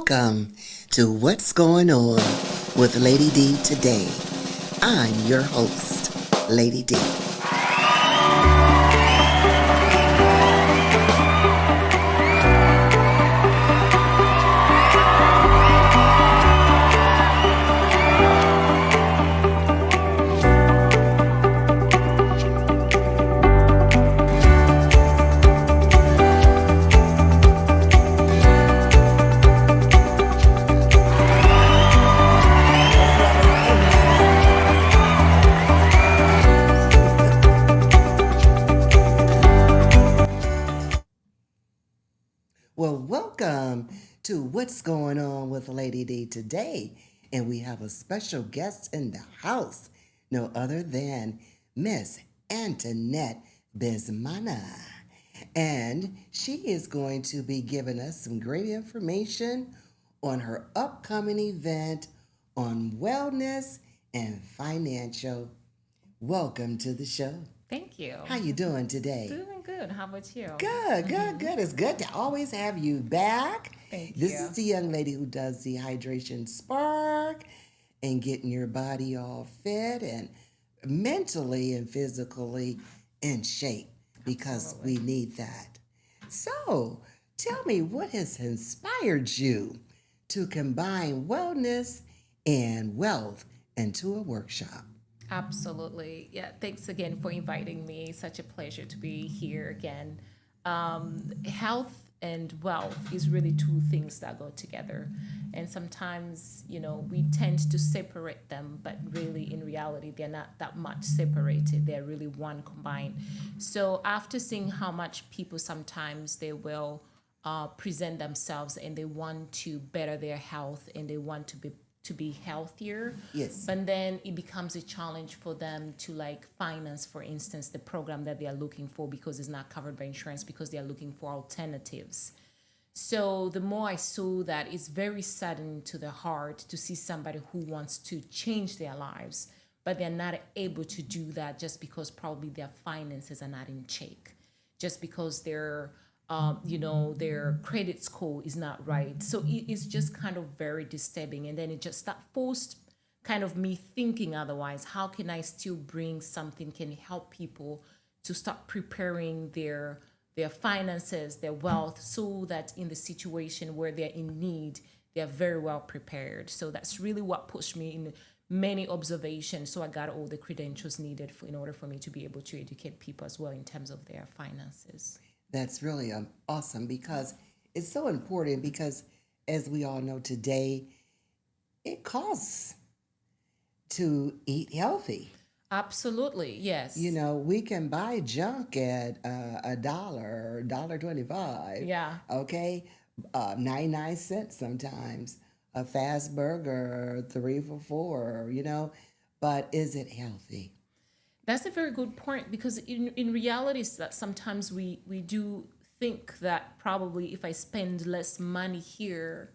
Welcome to What's Going On with Lady D today. I'm your host, Lady D. Well, welcome to What's Going On with Lady D today. And we have a special guest in the house, no other than Miss Antiette Bizimana. And she is going to be giving us some great information on her upcoming event on wellness and financial. Welcome to the show. Thank you. How you doing today? Doing good. How about you? Good. It's good to always have you back. Thank This you. is the young lady who does the hydration spark and getting your body all fit and mentally and physically in shape because Absolutely. we need that. So, tell me what has inspired you to combine wellness and wealth into a workshop? Absolutely. Yeah. Thanks again for inviting me. Such a pleasure to be here again. Health and wealth is really two things that go together. And sometimes, we tend to separate them, but really in reality, they're not that much separated. They're really one combined. So after seeing how much people sometimes they will present themselves and they want to better their health and they want to be healthier, Yes. but then it becomes a challenge for them to like finance, for instance, the program that they are looking for because it's not covered by insurance because they are looking for alternatives. So the more I saw that, it's very saddening to the heart to see somebody who wants to change their lives, but they're not able to do that just because probably their finances are not in check, just because their credit score is not right. So it's just kind of very disturbing. And then it just that forced kind of me thinking otherwise. How can I still bring something can help people to start preparing their finances, their wealth, so that in the situation where they're in need, they're very well prepared. So that's really what pushed me in many observations. So I got all the credentials needed in order for me to be able to educate people as well in terms of their finances. That's really awesome because it's so important because as we all know today, it costs to eat healthy. Absolutely, You yes. know, we can buy junk at a dollar, $1.25, Yeah, okay? 99 cents sometimes. A fast burger, three for four, but is it healthy? that's a very good point because in reality, is that sometimes we do think that probably if I spend less money here,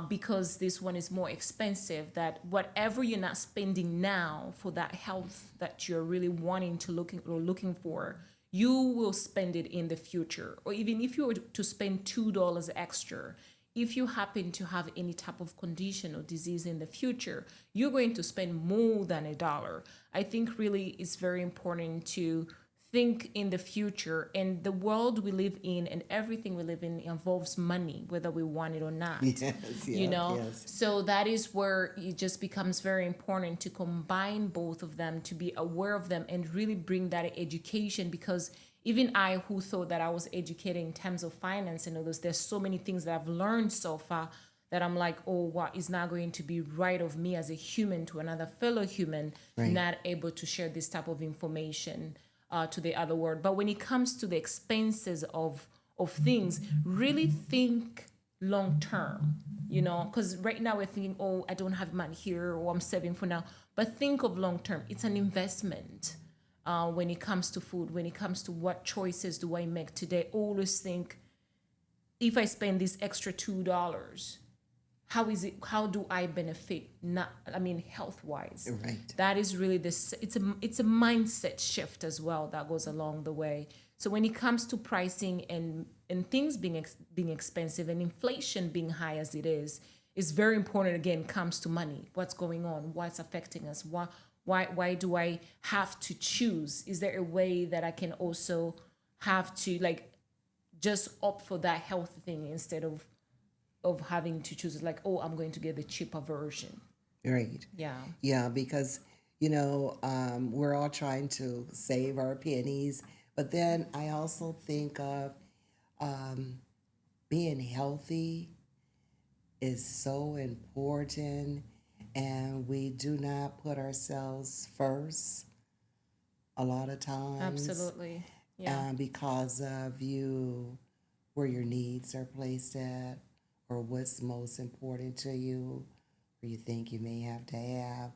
because this one is more expensive, that whatever you're not spending now for that health that you're really wanting to looking for, you will spend it in the future. Or even if you were to spend $2 extra, if you happen to have any type of condition or disease in the future, you're going to spend more than a dollar. I think really it's very important to think in the future, and the world we live in and everything we live in involves money, whether we want it or not. Yes, you yeah, know yes. so that is where it just becomes very important to combine both of them, to be aware of them and really bring that education, because even I, who thought that I was educated in terms of finance and others, there's so many things that I've learned so far that I'm like, oh, what is not going to be right of me as a human to another fellow human, Right. not able to share this type of information to the other world. But when it comes to the expenses of things, really think long term, because right now we're thinking, oh, I don't have money here, or I'm saving for now. But think of long term. It's an investment. When it comes to food, when it comes to what choices do I make today, always think, if I spend this extra $2, how do I benefit, not, I mean, health wise. Right. That is really this, it's a mindset shift as well that goes along the way. So when it comes to pricing and and things being expensive and inflation being high as it is very important. Again, comes to money. What's going on? What's affecting us? Why do I have to choose? Is there a way that I can also have to like just opt for that healthy thing instead of having to choose like, oh, I'm going to get the cheaper version. Right. Yeah. Yeah, because, we're all trying to save our pennies. But then I also think of being healthy is so important, and we do not put ourselves first a lot of times Absolutely. Yeah. because of where your needs are placed at, or what's most important to you, or you think you may have to have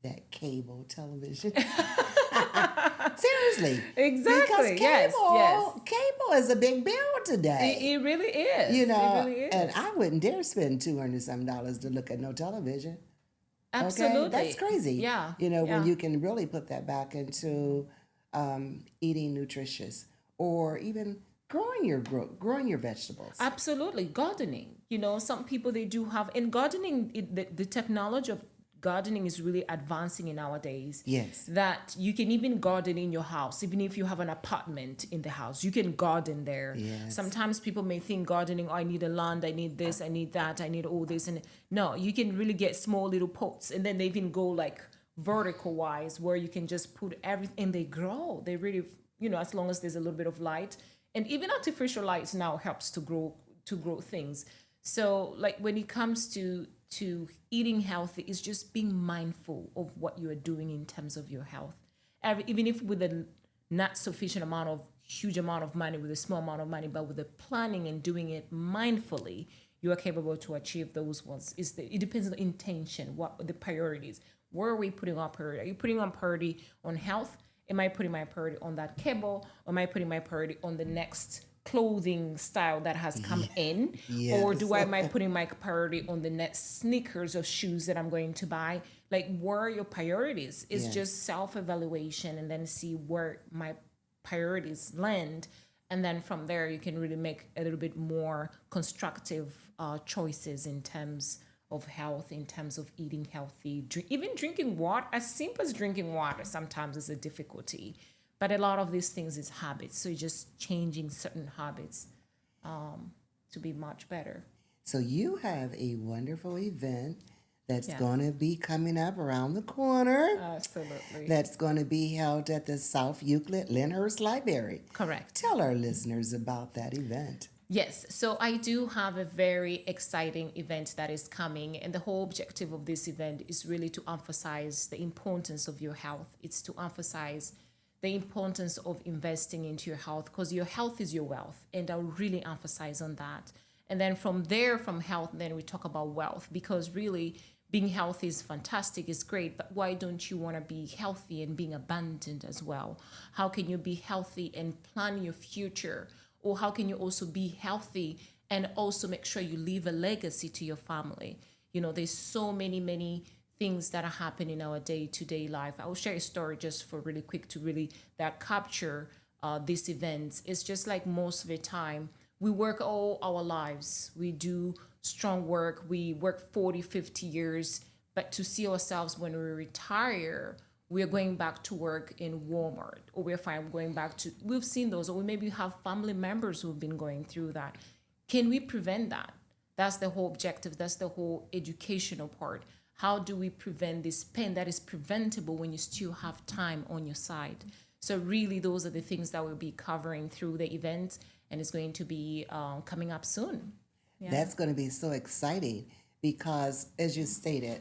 that cable television. Seriously, because Exactly. Yes. Yes. cable is a big bill today. It really is. It really And is. I wouldn't dare spend $200 some dollars to look at no television. Okay, that's Absolutely. crazy. Yeah. When Yeah. you can really put that back into eating nutritious, or even growing your vegetables. Absolutely. Gardening. You know, some people they do have, and gardening, the technology of gardening is really advancing in nowadays. Yes. That you can even garden in your house, even if you have an apartment in the house, you can garden there. Yes. Sometimes people may think gardening, oh, I need a land, I need this, I need that, I need all this. And no, you can really get small little pots, and then they even go like vertical wise where you can just put everything and they grow. They really, as long as there's a little bit of light. And even artificial lights now helps to grow things. So like when it comes to eating healthy, it's just being mindful of what you are doing in terms of your health. Even if with a not sufficient amount of huge amount of money, with a small amount of money, but with the planning and doing it mindfully, you are capable to achieve those ones. It depends on the intention, what the priorities. Where are we putting our priority? Are you putting on priority on health? Am I putting my priority on that cable? Or am I putting my priority on the next clothing style that has come in? Or Yes. am I putting my priority on the next sneakers or shoes that I'm going to buy? Like, where are your priorities? It's Yes. just self-evaluation, and then see where my priorities land. And then from there, you can really make a little bit more constructive choices in terms of health, in terms of eating healthy, even drinking water. As simple as drinking water sometimes is a difficulty, but a lot of these things is habits. So you're just changing certain habits to be much better. So you have a wonderful event that's Yes. going to be coming up around the corner. Absolutely. That's going to be held at the South Euclid Lyndhurst Library. Correct. Tell our listeners about that event. Yes, so I do have a very exciting event that is coming, and the whole objective of this event is really to emphasize the importance of your health. It's to emphasize the importance of investing into your health, because your health is your wealth, and I'll really emphasize on that. And then from there, from health, then we talk about wealth, because really being healthy is fantastic, is great, but why don't you want to be healthy and being abundant as well? How can you be healthy and plan your future? Or how can you also be healthy and also make sure you leave a legacy to your family? There's so many things that are happening in our day-to-day life. I will share a story just for really quick to really that capture these events. It's just like most of the time, we work all our lives. We do strong work. We work 40, 50 years. But to see ourselves when we retire, we are going back to work in Walmart, or we're fine going back to, we've seen those, or we maybe have family members who've been going through that. Can we prevent that? That's the whole objective. That's the whole educational part. How do we prevent this pain that is preventable when you still have time on your side? So really, those are the things that we'll be covering through the event, and it's going to be coming up soon. Yeah. That's going to be so exciting because, as you stated,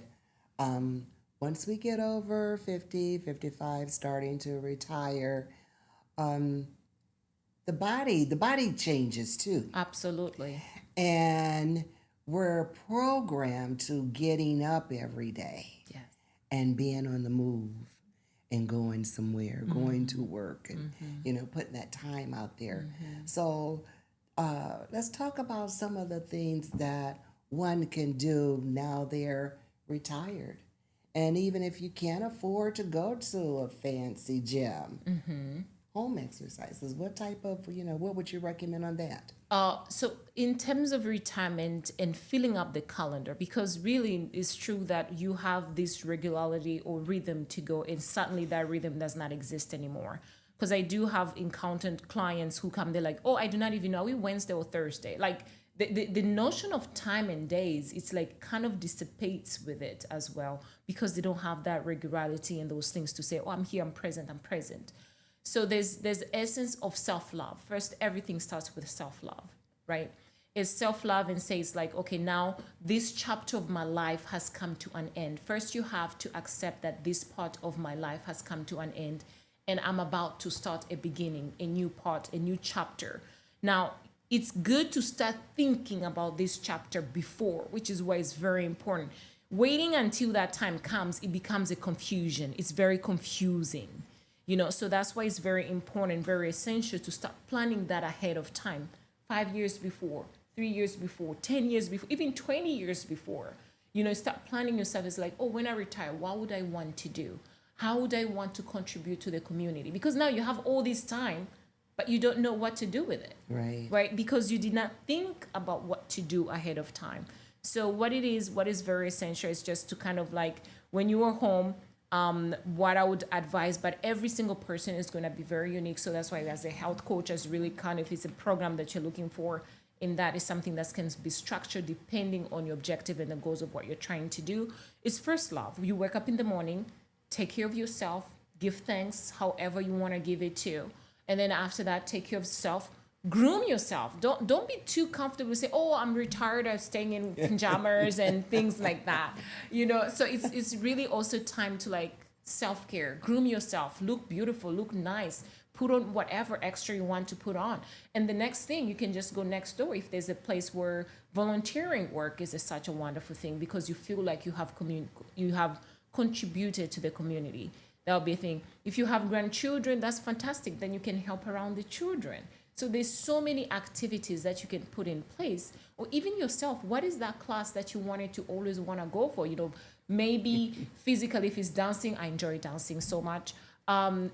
once we get over 50, 55, starting to retire, the body changes too. Absolutely. And we're programmed to getting up every day Yes. and being on the move and going somewhere, going to work, and putting that time out there. So let's talk about some of the things that one can do now they're retired. And even if you can't afford to go to a fancy gym, home exercises. What type of, what would you recommend on that? So in terms of retirement and filling up the calendar, because really it's true that you have this regularity or rhythm to go, and suddenly that rhythm does not exist anymore. Because I do have encountered clients who come, they're like, oh, I do not even know, are we Wednesday or Thursday? Like the notion of time and days, it's like kind of dissipates with it as well, because they don't have that regularity and those things to say, oh, I'm here, I'm present, I'm present. So there's the essence of self-love. First, everything starts with self-love, right? It's self-love and says like, okay, now this chapter of my life has come to an end. First, you have to accept that this part of my life has come to an end, and I'm about to start a beginning, a new part, a new chapter. Now, it's good to start thinking about this chapter before, which is why it's very important. Waiting until that time comes, it becomes a confusion. It's very confusing. So that's why it's very important, very essential to start planning that ahead of time, 5 years before, 3 years before, 10 years before, even 20 years before. Start planning yourself. It's like, oh, when I retire, what would I want to do? How would I want to contribute to the community? Because now you have all this time, but you don't know what to do with it. Right? Because you did not think about what to do ahead of time. So what is very essential is just to kind of like, when you are home, what I would advise, but every single person is going to be very unique. So that's why as a health coach, as really kind of, it's a program that you're looking for, in that is something that can be structured depending on your objective and the goals of what you're trying to do. It's first love. You wake up in the morning, take care of yourself, give thanks however you want to give it to. And then after that, take care of yourself, groom yourself. Don't be too comfortable to say, oh, I'm retired, I'm staying in pajamas and things like that. So it's really also time to like self-care, groom yourself, look beautiful, look nice, put on whatever extra you want to put on. And the next thing, you can just go next door if there's a place where volunteering work is such a wonderful thing, because you feel like you have contributed to the community. That'll be a thing. If you have grandchildren, that's fantastic. Then you can help around the children. So there's so many activities that you can put in place, or even yourself. What is that class that you wanted to always want to go for? Maybe physically, if it's dancing, I enjoy dancing so much.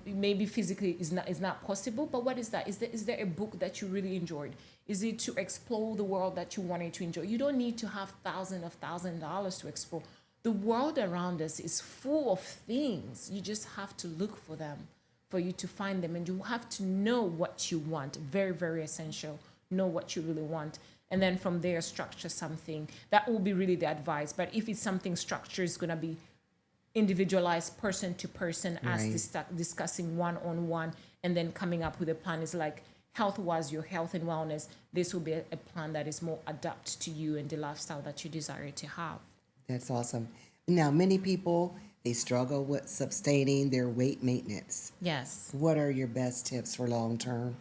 Maybe physically is not possible, but what is that? Is there a book that you really enjoyed? Is it to explore the world that you wanted to enjoy? You don't need to have thousands of dollars to explore. The world around us is full of things. You just have to look for them, for you to find them, and you have to know what you want. Very, very essential. Know what you really want, and then from there structure something. That will be really the advice. But if it's something structured, it's going to be individualized, person to person, as discussing one-on-one, and then coming up with a plan. Is like health was your health and wellness. This will be a plan that is more adapted to you and the lifestyle that you desire to have. That's awesome. Now, many people, they struggle with sustaining their weight maintenance. Yes. What are your best tips for long term?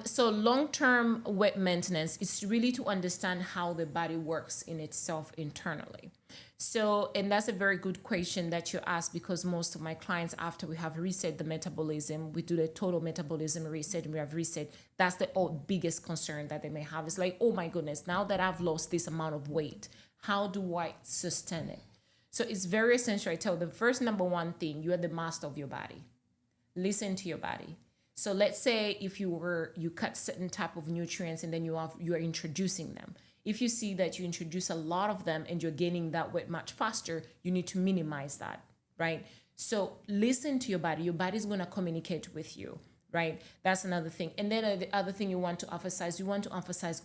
So long-term weight maintenance is really to understand how the body works in itself internally. So, and that's a very good question that you asked, because most of my clients, after we have reset the metabolism, we do the total metabolism reset, and we have reset. That's the biggest concern that they may have. It's like, oh my goodness, now that I've lost this amount of weight, how do I sustain it? So it's very essential. I tell the first number one thing, you are the master of your body. Listen to your body. So let's say if you cut certain type of nutrients and then you are introducing them. If you see that you introduce a lot of them and you're gaining that weight much faster, you need to minimize that, right? So listen to your body. Your body's going to communicate with you, right? That's another thing. And then the other thing you want to emphasize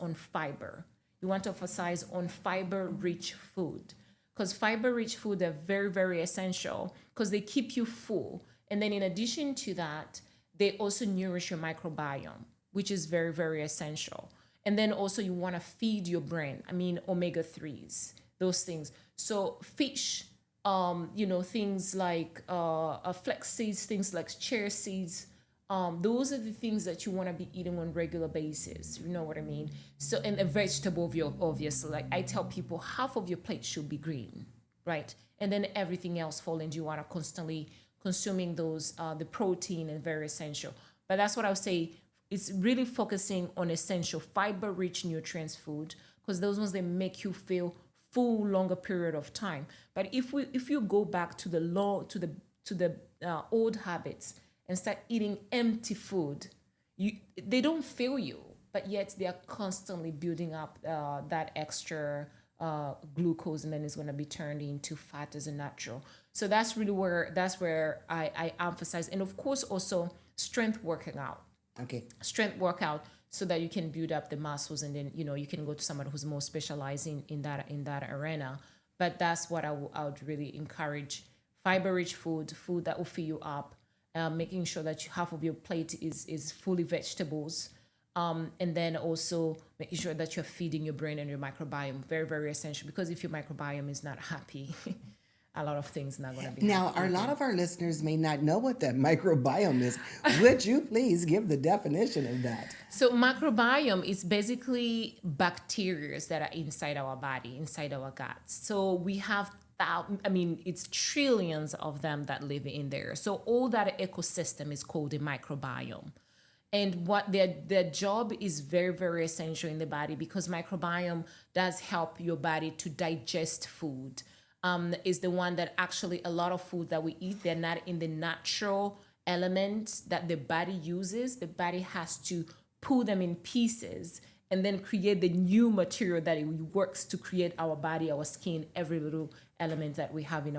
on fiber. You want to emphasize on fiber-rich food, because fiber-rich food are very, very essential because they keep you full. And then in addition to that, they also nourish your microbiome, which is very, very essential. And then also you want to feed your brain. Omega-3s, those things. So fish, things like flax seeds, things like chia seeds, those are the things that you want to be eating on a regular basis. You know what I mean? So, and a vegetable, obviously, like I tell people, half of your plate should be green, right? And then everything else fall into, you want to constantly consuming those, the protein is very essential. But that's what I would say. It's really focusing on essential fiber-rich nutrients food, because those ones, they make you feel full longer period of time. But if you go back to the old habits, and start eating empty food, they don't feel you, but yet they are constantly building up that extra glucose, and then it's going to be turned into fat as a natural. So that's where I emphasize, and of course also strength working out, Okay. strength workout, so that you can build up the muscles, and then you can go to somebody who's more specialized in that arena. But that's what I would really encourage: fiber rich food that will fill you up, making sure that half of your plate is fully vegetables, and then also making sure that you're feeding your brain and your microbiome. Very, very essential, because if your microbiome is not happy, a lot of things not going to be Now, happy a lot either. of our listeners may not know what that microbiome is. Would you please give the definition of that? So microbiome is basically bacteria that are inside our body, inside our guts. So we have it's trillions of them that live in there. So all that ecosystem is called a microbiome. And what their job is very, very essential in the body, because microbiome does help your body to digest food. Is the one that actually, a lot of food that we eat, they're not in the natural elements that the body uses. The body has to pull them in pieces and then create the new material that it works to create our body, our skin, every little element that we have in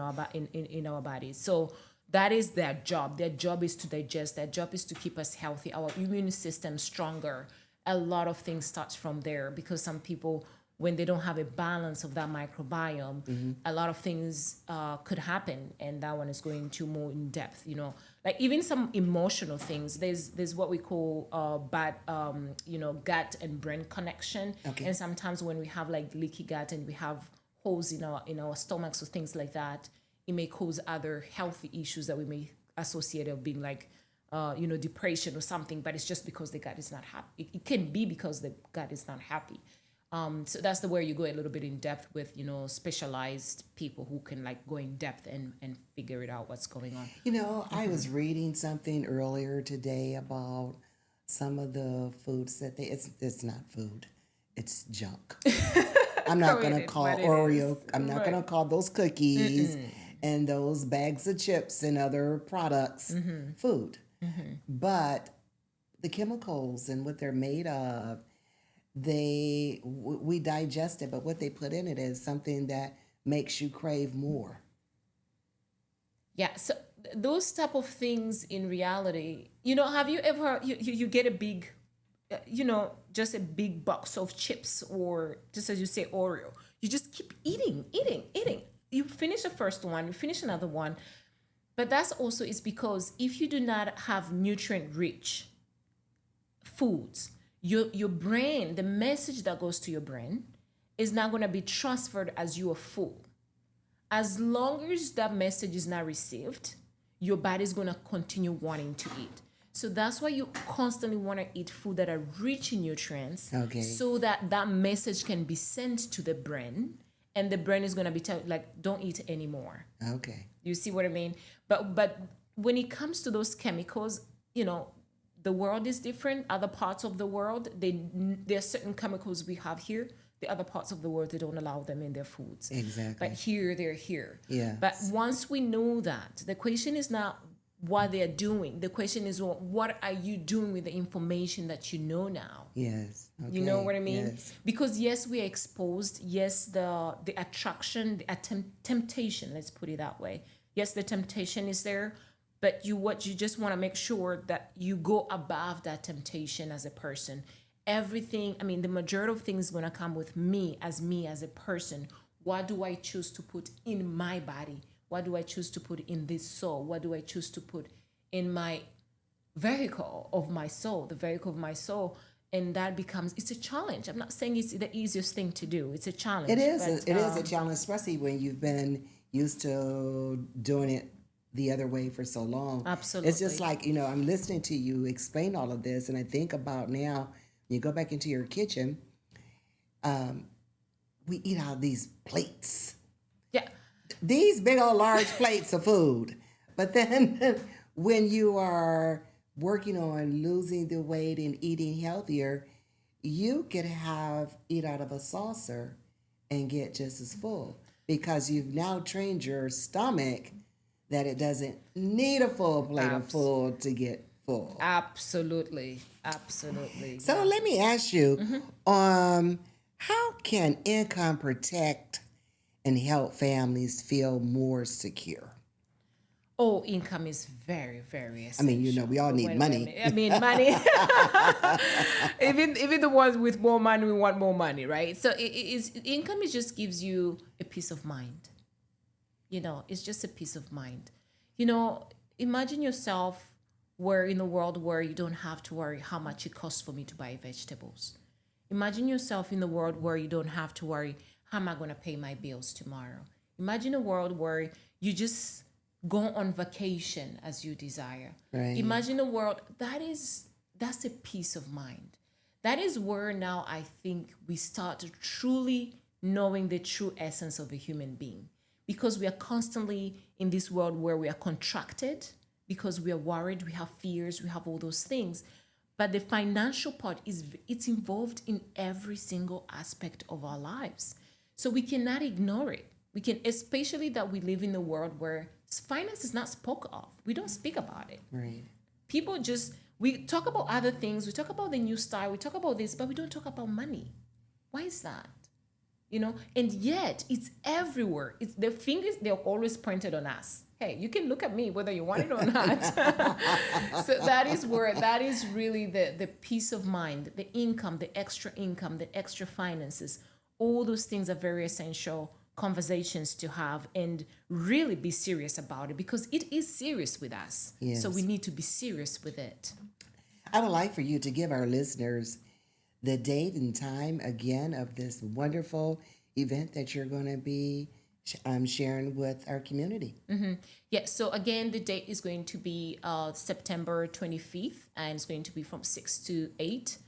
in our bodies. So that is their job. Their job is to digest. Their job is to keep us healthy, our immune system stronger. A lot of things starts from there, because some people, when they don't have a balance of that microbiome, a lot of things could happen, and that one is going to more in depth. Like even some emotional things. There's what we call bad, gut and brain connection. Okay. And sometimes when we have like leaky gut and we have holes in our stomachs or things like that, it may cause other healthy issues that we may associate of being like, depression or something. But it's just because the gut is not happy. It can be because the gut is not happy. So that's the where you go a little bit in depth with, specialized people who can like go in depth and figure it out what's going on. I was reading something earlier today about some of the foods that it's not food, it's junk. I'm not Call going to it call what it Oreo, is. I'm not going to Right. call those cookies and those bags of chips and other products food. But the chemicals and what they're made of, we digest it, but what they put in it is something that makes you crave more. Yeah. So those type of things in reality, have you ever, you get a big, just a big box of chips, or just as you say, Oreo. You just keep eating, eating, eating. You finish the first one, you finish another one. But that's also is because if you do not have nutrient rich foods, your brain, the message that goes to your brain is not going to be transferred as you are full. As long as that message is not received, your body is going to continue wanting to eat. So that's why you constantly want to eat food that are rich in nutrients, Okay. so that that message can be sent to the brain, and the brain is going to be like, don't eat anymore. Okay. You see what I mean? But when it comes to those chemicals, the world is different. Other parts of the world, there are certain chemicals we have here. The other parts of the world, they don't allow them in their foods. Exactly. But here, they're here. Yes. But once we know that, the question is not what they're doing. The question is, well, what are you doing with the information that you know now? Yes. Okay. You know what I mean? Yes. Because yes, we are exposed. Yes, the attraction, the temptation. Let's put it that way. Yes, the temptation is there, but you just want to make sure that you go above that temptation as a person. Everything. I mean, the majority of things is gonna come with me as a person. What do I choose to put in my body? What do I choose to put in this soul? What do I choose to put in my vehicle of my soul, the vehicle of my soul? And that becomes, it's a challenge. I'm not saying it's the easiest thing to do. It's a challenge. It is. But, It is a challenge, especially when you've been used to doing it the other way for so long. Absolutely. It's just like, I'm listening to you explain all of this, and I think about now, you go back into your kitchen, we eat out of these plates. Yeah. These big old large plates of food. But then when you are working on losing the weight and eating healthier, you could eat out of a saucer and get just as full, because you've now trained your stomach that it doesn't need a full plate of Abs- food to get full. Absolutely. Absolutely. So Yeah. let me ask you, how can income protect and help families feel more secure? Oh, income is very, very I mean, essential. we all need money. I mean, money. Even the ones with more money, we want more money, right? So it is income. It just gives you a peace of mind. It's just a peace of mind. Imagine yourself where in a world where you don't have to worry how much it costs for me to buy vegetables. Imagine yourself in the world where you don't have to worry how am I going to pay my bills tomorrow. Imagine a world where you just go on vacation as you desire. Right. Imagine a world that's a peace of mind. That is where now I think we start truly knowing the true essence of a human being, because we are constantly in this world where we are contracted because we are worried, we have fears, we have all those things. But the financial part it's involved in every single aspect of our lives. So we cannot ignore it. We can, especially that we live in a world where finance is not spoke of. We don't speak about it. Right. People just, we talk about other things, we talk about the new style, we talk about this, but we don't talk about money. Why is that? And yet it's everywhere. It's the fingers, they're always pointed on us. Hey, you can look at me whether you want it or not. So that is really the peace of mind, the income, the extra finances. All those things are very essential conversations to have, and really be serious about it, because it is serious with us. Yes. So we need to be serious with it. I would like for you to give our listeners the date and time again of this wonderful event that you're going to be sharing with our community. Yeah, so again, the date is going to be September 25th, and it's going to be from 6 to 8,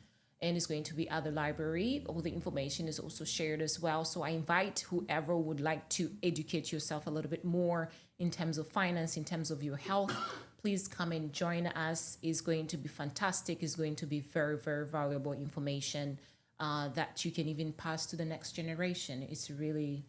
and it's going to be at the library. All the information is also shared as well. So I invite whoever would like to educate yourself a little bit more in terms of finance, in terms of your health. Please come and join us. It's going to be fantastic. It's going to be very, very valuable information that you can even pass to the next generation. It's really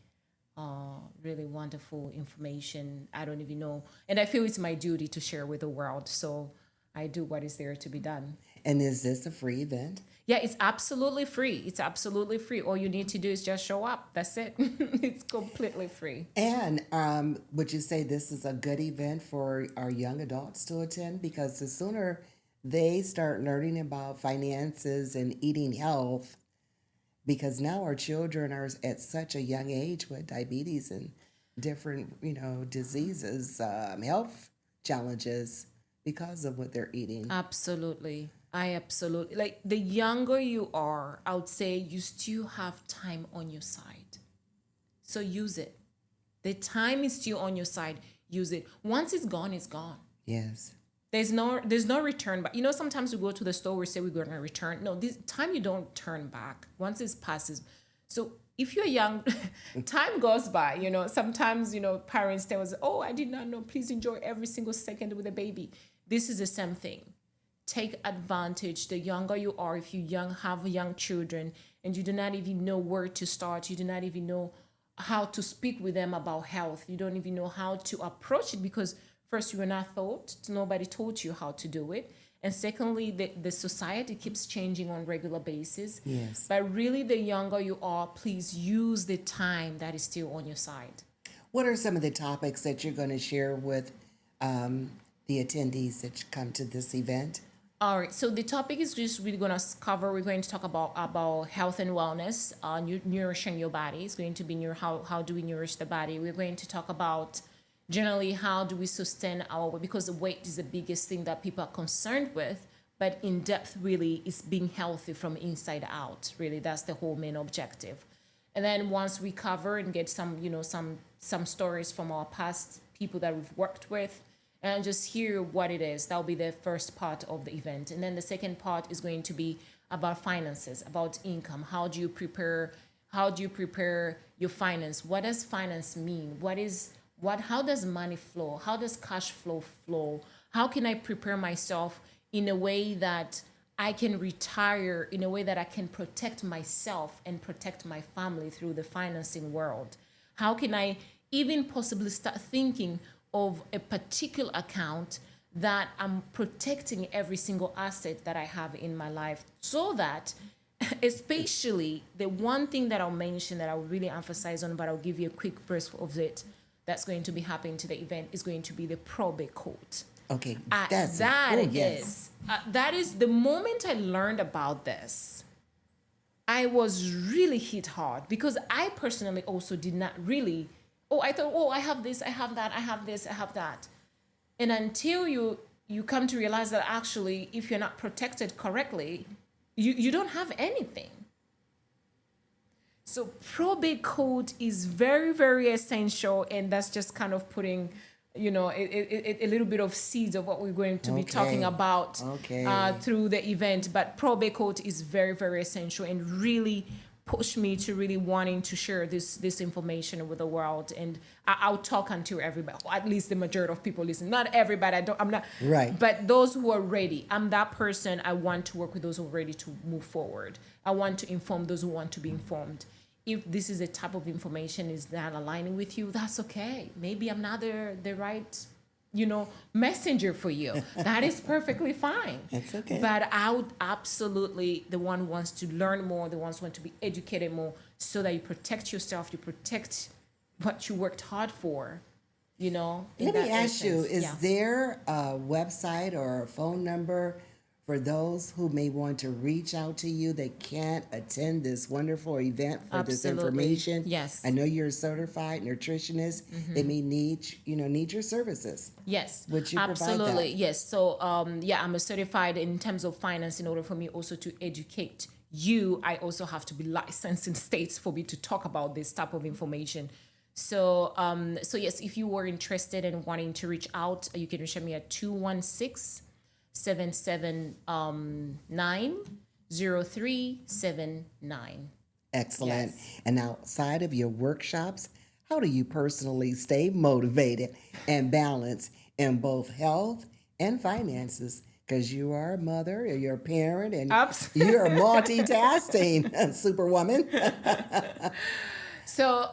really wonderful information. I don't even know. And I feel it's my duty to share with the world. So I do what is there to be done. And is this a free event? Yeah, it's absolutely free. It's absolutely free. All you need to do is just show up. That's it. It's completely free. And would you say this is a good event for our young adults to attend? Because the sooner they start learning about finances and eating health, because now our children are at such a young age with diabetes and different, diseases, health challenges because of what they're eating. Absolutely. I absolutely, like, the younger you are, I would say you still have time on your side. So use it. The time is still on your side. Use it. Once it's gone, it's gone. Yes. There's no return back. Sometimes we go to the store, we say we're going to return. No, this time you don't turn back. Once it passes. So if you're young, time goes by. Sometimes, parents tell us, oh, I did not know. Please enjoy every single second with a baby. This is the same thing. Take advantage. The younger you are, if you have young children and you do not even know where to start, you do not even know how to speak with them about health. You don't even know how to approach it, because first, you were not taught. Nobody taught you how to do it. And secondly, the society keeps changing on a regular basis. Yes. But really, the younger you are, please use the time that is still on your side. What are some of the topics that you're going to share with the attendees that come to this event? All right, so the topic is just really going to cover, we're going to talk about health and wellness, nourishing your body. It's going to be how do we nourish the body. We're going to talk about generally how do we sustain our weight, because the weight is the biggest thing that people are concerned with, but in depth really is being healthy from inside out. Really, that's the whole main objective. And then once we cover and get some stories from our past people that we've worked with, and just hear what it is. That'll be the first part of the event. And then the second part is going to be about finances, about income. How do you prepare your finance? What does finance mean? How does money flow? How does cash flow? How can I prepare myself in a way that I can retire, in a way that I can protect myself and protect my family through the financing world? How can I even possibly start thinking, of a particular account that I'm protecting every single asset that I have in my life, so that especially the one thing that I'll mention that I'll really emphasize on, but I'll give you a quick burst of it, that's going to be happening to the event, is going to be the probate court. Okay, That is the moment I learned about this, I was really hit hard, because I personally also did not really, I thought, I have this, I have that, I have this, I have that. And until you come to realize that actually, if you're not protected correctly, you don't have anything. So probate code is very, very essential, and that's just kind of putting, a little bit of seeds of what we're going to be talking about through the event. But probate code is very, very essential, and really pushed me to really wanting to share this information with the world. And I'll talk until everybody, or at least the majority of people listen. Not everybody, I'm not, right. But those who are ready. I'm that person. I want to work with those who are ready to move forward. I want to inform those who want to be informed. If this is a type of information is not aligning with you, that's okay. Maybe I'm not the right, messenger for you. That is perfectly fine. That's okay. But I would absolutely, the one who wants to learn more, the ones who want to be educated more, so that you protect yourself, you protect what you worked hard for, Let me ask you, is there a website or a phone number for those who may want to reach out to you that can't attend this wonderful event for this information? Yes. I know you're a certified nutritionist. They may need your services. Yes. Would you provide that? Absolutely. Yes. So, I'm a certified in terms of finance. In order for me also to educate you, I also have to be licensed in states for me to talk about this type of information. So, yes, if you were interested in wanting to reach out, you can reach me at 216-779-0379. Excellent. Yes. And outside of your workshops, how do you personally stay motivated and balanced in both health and finances? Because you are a mother, or you're a parent, and you're a multitasking superwoman. So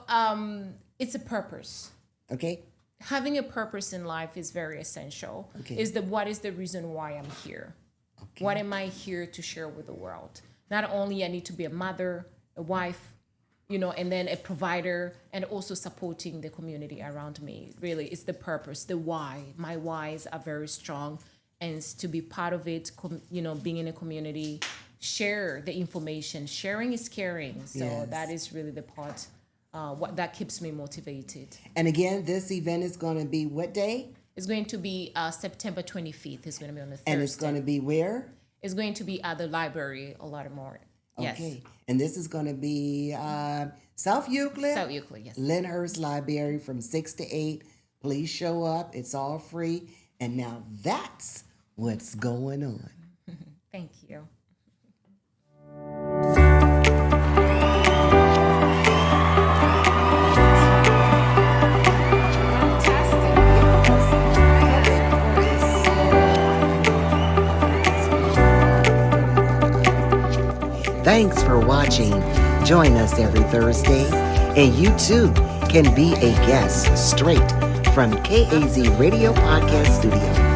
it's a purpose. Okay. Having a purpose in life is very essential. Okay. What is the reason why I'm here? Okay. What am I here to share with the world? Not only I need to be a mother, a wife, and then a provider, and also supporting the community around me. Really, it's the purpose, the why. My whys are very strong, and to be part of it, being in a community, share the information. Sharing is caring. So Yes. that is really the part. What that keeps me motivated. And again, this event is going to be what day? It's going to be September 25th. It's going to be on a Thursday. And it's going to be where? It's going to be at the library, a lot more. Yes. Okay. And this is going to be South Euclid? South Euclid, yes. Lyndhurst Library from 6 to 8. Please show up. It's all free. And now that's what's going on. Thank you. Thanks for watching. Join us every Thursday, and you too can be a guest straight from KAZ Radio Podcast Studio.